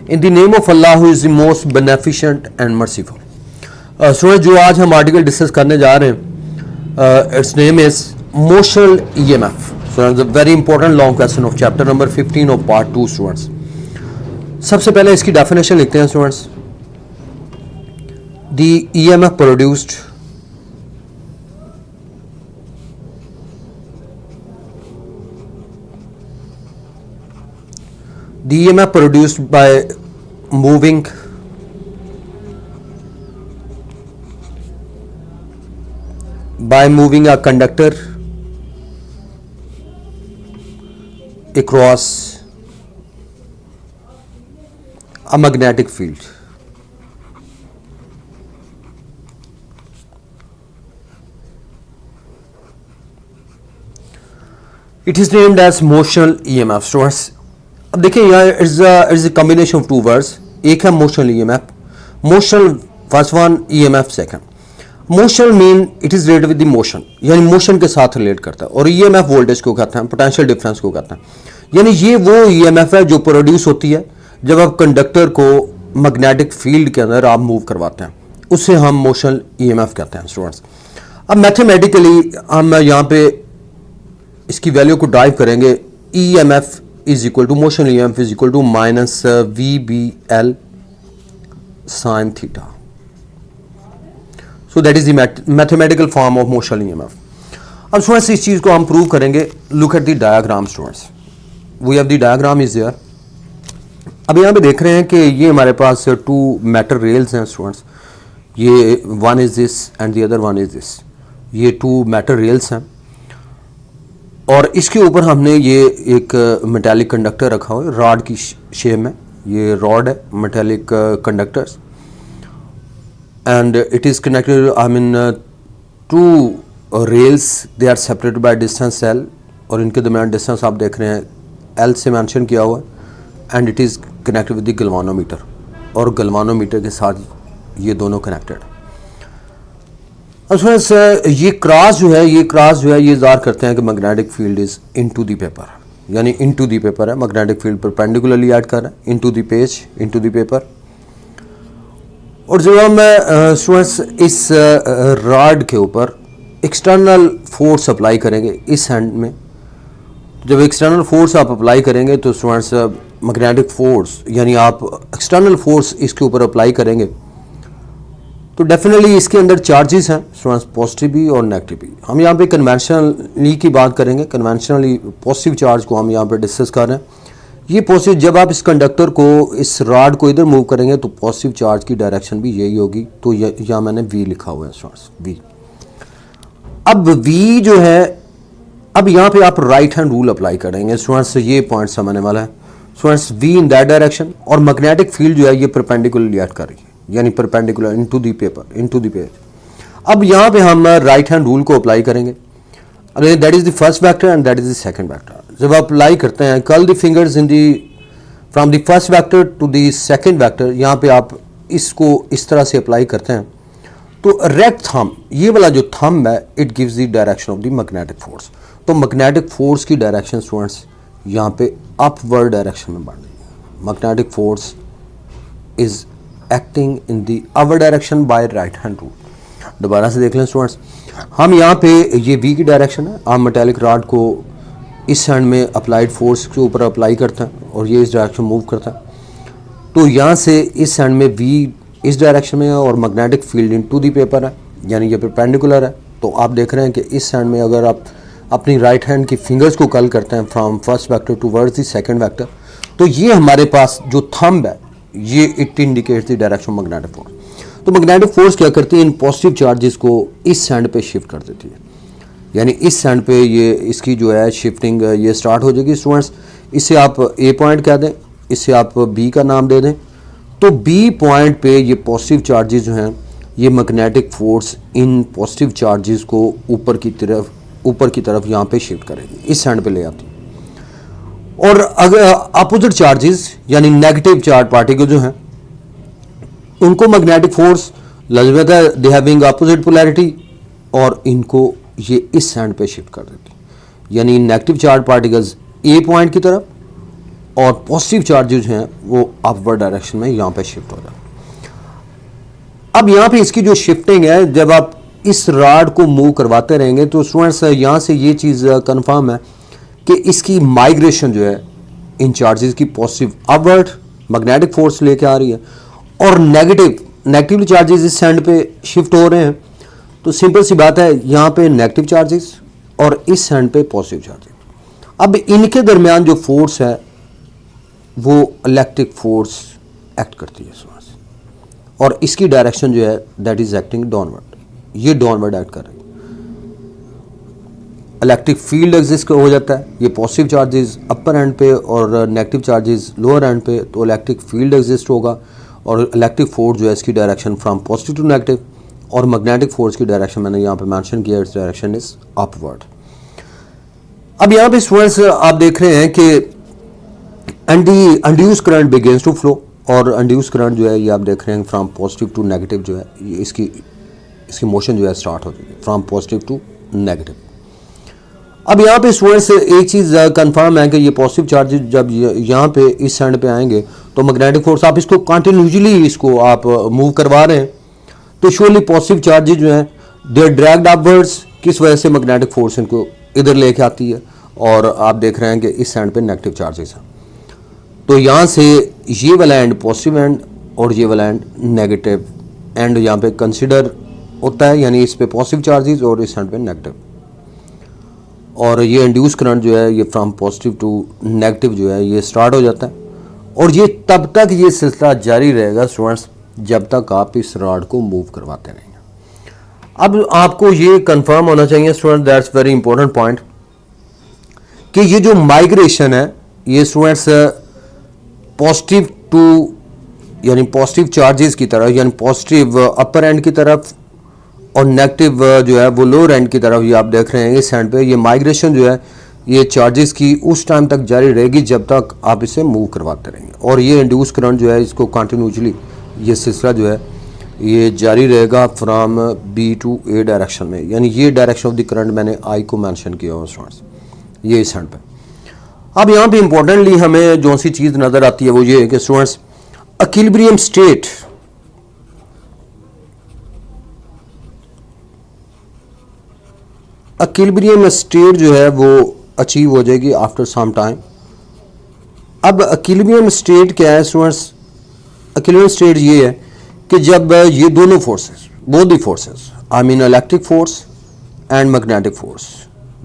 In the name of Allah who is the most beneficent and merciful. Student, जो आज हम article discuss करने जा रहे हैं, it's name is motional EMF. So it's a very important long question of chapter number 15 of part 2 students. सबसे पहले इसकी डेफिनेशन लिखते हैं students. The EMF produced the EMF produced by moving a conductor across a magnetic field. It is named as motional EMF. Students, अब देखिए यहाँ is a combination of two words. एक है motional EMF, motional first one, EMF second. Motional mean it is related with the motion, यानी motion के साथ relate करता है। और ईएमएफ वोल्टेज को कहते हैं, पोटेंशियल डिफरेंस को कहते हैं। यानी ये वो ईएमएफ है जो प्रोड्यूस होती है जब आप कंडक्टर को मैग्नेटिक फील्ड के अंदर आप मूव करवाते हैं, उससे हम मोशनल ईएमएफ कहते हैं स्टूडेंट्स। अब मैथमेटिकली हम यहाँ पे इसकी वैल्यू को ड्राइव करेंगे। EMF is equal to motion EMF is equal to minus VBL sin theta. So that is the mathematical form of motion EMF. अब स्टूडेंट्स इस चीज़ को हम प्रूव करेंगे। Look at the diagram students. We have the diagram is there. अब यहाँ पे देख रहे हैं कि ये हमारे पास टू metal rails हैं स्टूडेंट्स। ये one is this and the other one is this. ये टू metal rails हैं और इसके ऊपर हमने ये एक मेटालिक कंडक्टर रखा हुआ है रॉड की शेप में। ये रॉड है metallic conductors and it is connected I mean to rails. They are separated by distance L और इनके दरमियान डिस्टेंस आप देख रहे हैं एल से मेंशन किया हुआ है and it is connected with the galvanometer और गलवानोमीटर के साथ ये दोनों कनेक्टेड। अब ये क्रॉस जो है ये ज़ाहिर करते हैं कि magnetic field is into the paper, यानी इनटू द पेपर है। मैग्नेटिक फील्ड परपेंडिकुलरली ऐड कर रहा है into the page, into the paper. और जब हम स्टूडेंट्स इस रॉड के ऊपर एक्सटर्नल फोर्स अप्लाई करेंगे इस हैंड में, जब एक्सटर्नल फोर्स आप अप्लाई करेंगे तो स्टूडेंट्स मैग्नेटिक फोर्स यानी आप एक्सटर्नल फोर्स इसके ऊपर अप्लाई करेंगे तो डेफिनेटली इसके अंदर चार्जेस हैं स्टूडेंट्स, पॉजिटिव भी और नेगेटिव भी। हम यहाँ पे कन्वेंशनली की बात करेंगे। कन्वेंशनली पॉजिटिव चार्ज को हम यहाँ पे डिस्कस कर रहे हैं। ये पॉजिटिव, जब आप इस कंडक्टर को इस रॉड को इधर मूव करेंगे तो पॉजिटिव चार्ज की डायरेक्शन भी यही होगी। तो यहाँ मैंने वी लिखा हुआ है स्टूडेंट्स, वी। अब वी जो है, अब यहाँ पे आप राइट हैंड रूल अप्लाई करेंगे स्टूडेंट्स। ये पॉइंट समझने वाला है students, we in that direction और मैग्नेटिक फील्ड जो है ये परपेंडिकुलरली एक्ट कर रही है, यानी perpendicular into the paper, into the page. अब यहाँ पे हम राइट हैंड रूल को अप्लाई करेंगे। That is the first vector and that is the second vector. जब आप अप्लाई करते हैं curl the fingers in the from the first vector to the second vector, यहाँ पे आप इसको इस तरह से अप्लाई करते हैं तो रेक्ट थंब, ये वाला जो थंब है, it gives the direction of the magnetic force. तो मैग्नेटिक फोर्स की डायरेक्शन स्टूडेंट्स यहाँ पे अपवर्ड डायरेक्शन में बढ़ रही है। Magnetic force is acting in the our direction by right hand rule. दोबारा से देख लें स्टूडेंट्स, हम यहाँ पे ये वी की डायरेक्शन है। आप मेटालिक रॉड को इस हैंड में अप्लाइड फोर्स के ऊपर अप्लाई करते हैं और ये इस डायरेक्शन मूव करता है। तो यहाँ से इस हैंड में वी इस डायरेक्शन में है और magnetic field into the paper है, यानी ये परपेंडिकुलर है। तो आप देख रहे हैं कि इस हैंड में अगर आप अपनी राइट हैंड की फिंगर्स को कर्ल करते हैं from first vector towards the second vector, तो ये हमारे पास जो थंब है ये it indicates the direction of magnetic force. तो मैग्नेटिक फोर्स क्या करती है, इन पॉजिटिव चार्जेस को इस हैंड पे शिफ्ट कर देती है, यानी इस हैंड पे ये इसकी जो है शिफ्टिंग ये स्टार्ट हो जाएगी स्टूडेंट्स। इसे आप ए पॉइंट कह दें, इसे आप बी का नाम दे दें। तो बी पॉइंट पे ये पॉजिटिव चार्जेस जो हैं ये magnetic force in positive charges को ऊपर की तरफ यहाँ पे शिफ्ट करेगी, इस हैंड पे ले आती है। और अगर अपोजिट चार्जेस यानी नेगेटिव चार्ज पार्टिकल जो हैं उनको मैग्नेटिक फोर्स लाजमत है, दे हैविंग अपोजिट पोलैरिटी, और इनको ये इस हैंड पे शिफ्ट कर देती है। यानी नेगेटिव चार्ज पार्टिकल्स ए पॉइंट की तरफ और पॉजिटिव चार्जेस हैं वो अपवर्ड डायरेक्शन में यहाँ पे शिफ्ट हो जाए। अब यहाँ पे इसकी जो शिफ्टिंग है, जब आप इस रॉड को मूव करवाते रहेंगे तो स्टूडेंट्स यहाँ से ये चीज़ कंफर्म है कि इसकी माइग्रेशन जो है इन चार्जेस की पॉजिटिव अपवर्ड मैग्नेटिक फोर्स लेके आ रही है, और नेगेटिव चार्जेस इस एंड पे शिफ्ट हो रहे हैं। तो सिंपल सी बात है, यहाँ पे नेगेटिव चार्जेस और इस एंड पे पॉजिटिव चार्जेस। अब इनके दरमियान जो फोर्स है वो इलेक्ट्रिक फोर्स एक्ट करती है स्टूडेंट्स, और इसकी डायरेक्शन जो है दैट इज एक्टिंग डाउनवर्ड, ये डाउनवर्ड एक्ट कर रही है। इलेक्ट्रिक फील्ड एग्जिस्ट हो जाता है, ये पॉजिटिव चार्जेस अपर एंड पे और नेगेटिव चार्जेस लोअर एंड पे, तो इलेक्ट्रिक फील्ड एग्जिस्ट होगा और इलेक्ट्रिक फोर्स जो है इसकी direction from positive to negative, और मैग्नेटिक फोर्स की डायरेक्शन मैंने यहाँ पे मेंशन किया, इट्स डायरेक्शन इज अपवर्ड। अब यहाँ पे स्टूडेंट्स आप देख रहे हैं कि induce current begins to flow, और इंड्यूस करंट जो है ये आप देख रहे हैं फ्रॉम पॉजिटिव टू नेगेटिव जो है ये इसकी मोशन जो है स्टार्ट होती है फ्रॉम पॉजिटिव टू नेगेटिव। अब यहाँ पे स्टूडेंट्स एक चीज़ कंफर्म है कि ये पॉजिटिव चार्जेस जब यहाँ पे इस साइड पे आएंगे तो मैग्नेटिक फोर्स, आप इसको कंटिन्यूसली इसको आप मूव करवा रहे हैं तो श्योरली पॉजिटिव चार्जेस जो हैं दे आर ड्रैग्ड अपवर्ड्स, किस वजह से मैग्नेटिक फोर्स इनको इधर लेके आती है, और आप देख रहे हैं कि इस साइड पे नेगेटिव चार्जेस हैं। तो यहाँ से ये वाला एंड पॉजिटिव एंड और ये वाला एंड नेगेटिव एंड यहाँ पे कंसिडर होता है, यानी इस पे पॉजिटिव चार्जेस और इस एंड पे नेगेटिव, और ये इंड्यूस करंट जो है ये फ्रॉम पॉजिटिव टू नेगेटिव जो है ये स्टार्ट हो जाता है, और ये तब तक ये सिलसिला जारी रहेगा स्टूडेंट्स जब तक आप इस रॉड को मूव करवाते रहेंगे। अब आपको ये कंफर्म होना चाहिए student, that's very important point, कि ये जो माइग्रेशन है ये स्टूडेंट्स पॉजिटिव टू यानी पॉजिटिव चार्जेस की तरफ, यानी पॉजिटिव अपर एंड की तरफ और नेगेटिव जो है वो लोअर एंड की तरफ, ये आप देख रहे हैं इस एंड पे, ये माइग्रेशन जो है ये चार्जेस की उस टाइम तक जारी रहेगी जब तक आप इसे मूव करवाते रहेंगे, और ये इंड्यूस करंट जो है इसको कंटिन्यूसली ये सिलसिला जो है ये जारी रहेगा from B to A direction में, यानी ये डायरेक्शन ऑफ द करंट मैंने आई को मेंशन किया हुआ स्टूडेंट्स, ये इस एंड पे। अब यहाँ पे इंपॉर्टेंटली हमें जो सी चीज़ नज़र आती है वो ये है कि स्टूडेंट्स इक्विलिब्रियम स्टेट जो है वो अचीव हो जाएगी आफ्टर सम टाइम। अब इक्विलिब्रियम स्टेट क्या है स्टूडेंट्स? इक्विलिब्रियम स्टेट ये है कि जब ये दोनों forces, both the forces, I mean electric force and magnetic force,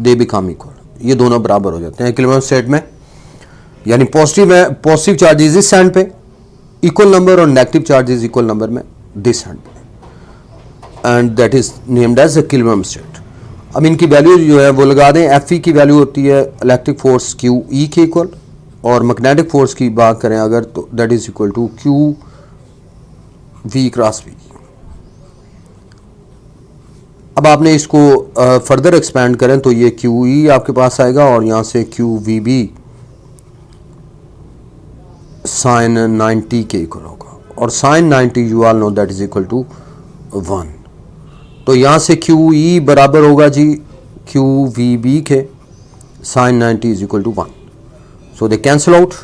they become equal, ये दोनों बराबर हो जाते हैं इक्विलिब्रियम स्टेट में, यानी पॉजिटिव चार्जेस इस एंड पे इक्वल नंबर और नेगेटिव चार्जेस इक्वल नंबर में दिस एंड पे, and that is named as equilibrium state. अब इनकी वैल्यू जो है वो लगा दें, एफ ई की वैल्यू होती है इलेक्ट्रिक फोर्स क्यू ई के इक्वल, और मैग्नेटिक फोर्स की बात करें अगर तो that is equal to Q V cross V. अब आपने इसको फर्दर एक्सपेंड करें तो ये क्यू ई आपके पास आएगा, और यहाँ से क्यू वी बी साइन 90 के इक्वल होगा, और sine 90 you all know that is equal to 1। तो यहाँ से क्यू ई बराबर होगा जी क्यू वी बी के, sine 90 is equal to 1, so they cancel out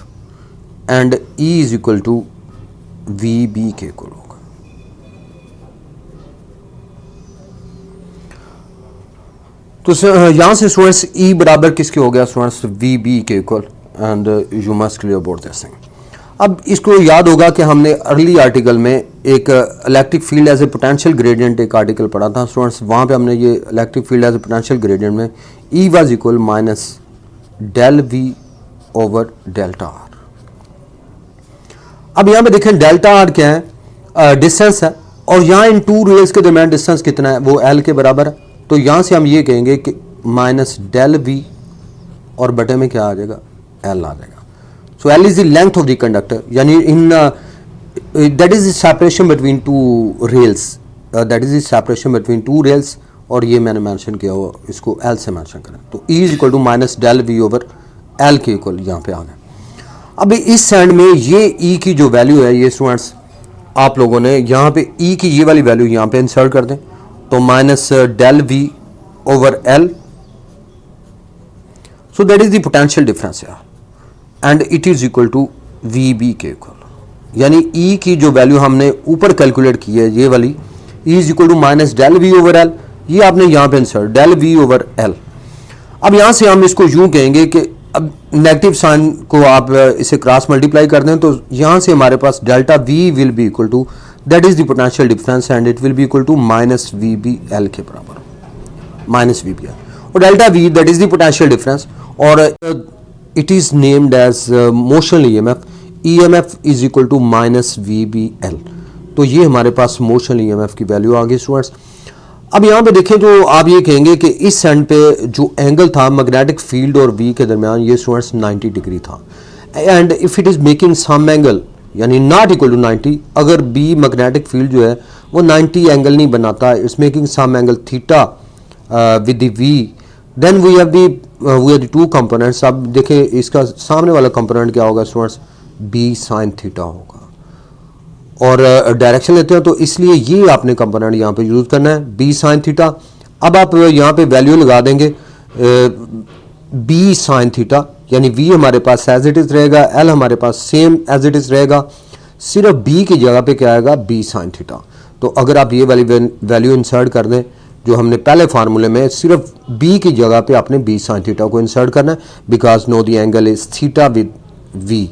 and E is equal to V B के इक्वल होगा। तो यहाँ से स्टूडेंट्स ई बराबर किसके हो गया स्टूडेंट्स? वी बी के equal, and you must clear about this thing. अब इसको याद होगा कि हमने अर्ली आर्टिकल में एक electric field as a potential gradient एक आर्टिकल पढ़ा था स्टूडेंट्स, वहाँ पे हमने ये electric field as a potential gradient में E was equal minus del V over delta R. अब यहाँ पे देखें डेल्टा आर क्या है? डिस्टेंस है, और यहाँ इन टू रेल्स के दरमियान डिस्टेंस कितना है? वो एल के बराबर है। तो यहाँ से हम ये कहेंगे कि माइनस डेल वी और बटे में क्या आ जाएगा? एल आ जाएगा। So L is the length of the conductor, यानी इन that is the separation between two rails, that is the separation between two rails, और ये मैंने मेंशन किया हुआ, इसको एल से मेंशन करें तो E is equal to minus del V over L के इक्वल यहाँ पे आ गया। अब इस साइड में ये ई की जो वैल्यू है ये स्टूडेंट्स आप लोगों ने यहाँ पे ई की ये वाली वैल्यू यहाँ पे इंसर्ट कर दें, तो minus del V over L, so that is the potential difference यार। And it is equal to V B के इक्वल, यानी ई की जो वैल्यू हमने ऊपर कैलकुलेट की है ये वाली, E is equal to minus del V over L, ये आपने यहाँ पे insert del V over L. अब यहाँ से हम इसको यूँ कहेंगे कि अब नेगेटिव साइन को आप इसे क्रॉस मल्टीप्लाई कर दें तो यहाँ से हमारे पास delta V will be equal to that is the potential difference and it will be equal to minus V B L के बराबर, माइनस वी बी एल, और delta V that is the potential difference, और it is named as motion EMF, EMF is equal to minus V B L. तो ये हमारे पास motion EMF की value आ गई स्टूडेंट्स। अब यहाँ पे देखें तो आप ये कहेंगे कि इस एंड पे जो एंगल था मैग्नेटिक फील्ड और वी के दरमियान, ये स्टूडेंट्स 90 डिग्री था, and if it is making some angle यानी नॉट इक्वल टू 90, अगर बी मैग्नेटिक फील्ड जो है वो 90 एंगल नहीं बनाता, it's making some angle theta with the V, then we have the two components. अब देखें इसका सामने वाला कंपोनेंट क्या होगा स्टूडेंट्स, बी साइन थीटा होगा, और डायरेक्शन लेते हैं तो इसलिए ये आपने कंपोनेंट यहाँ पे यूज़ करना है, बी साइन थीटा। अब आप यहाँ पे वैल्यू लगा देंगे बी साइन थीटा, यानी वी हमारे पास एज इट इज़ रहेगा, एल हमारे पास सेम एज इट इज़ रहेगा, सिर्फ बी की जगह पे क्या आएगा, बी साइन थीटा। तो अगर आप ये वाली वैल्यू इंसर्ट कर दें जो हमने पहले फार्मूले में, सिर्फ बी की जगह पे आपने बी साइन थीटा को इंसर्ट करना है, because no the angle is theta with V.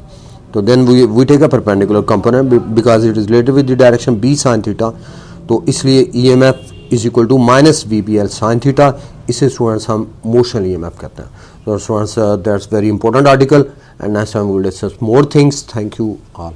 तो then we take a perpendicular component because it is related with the direction B sine theta, तो इसलिए E M F is equal to minus V B L sine theta, इसे students हम motion E M F कहते हैं। So students, that's very important article, and next time we will discuss more things. Thank you all.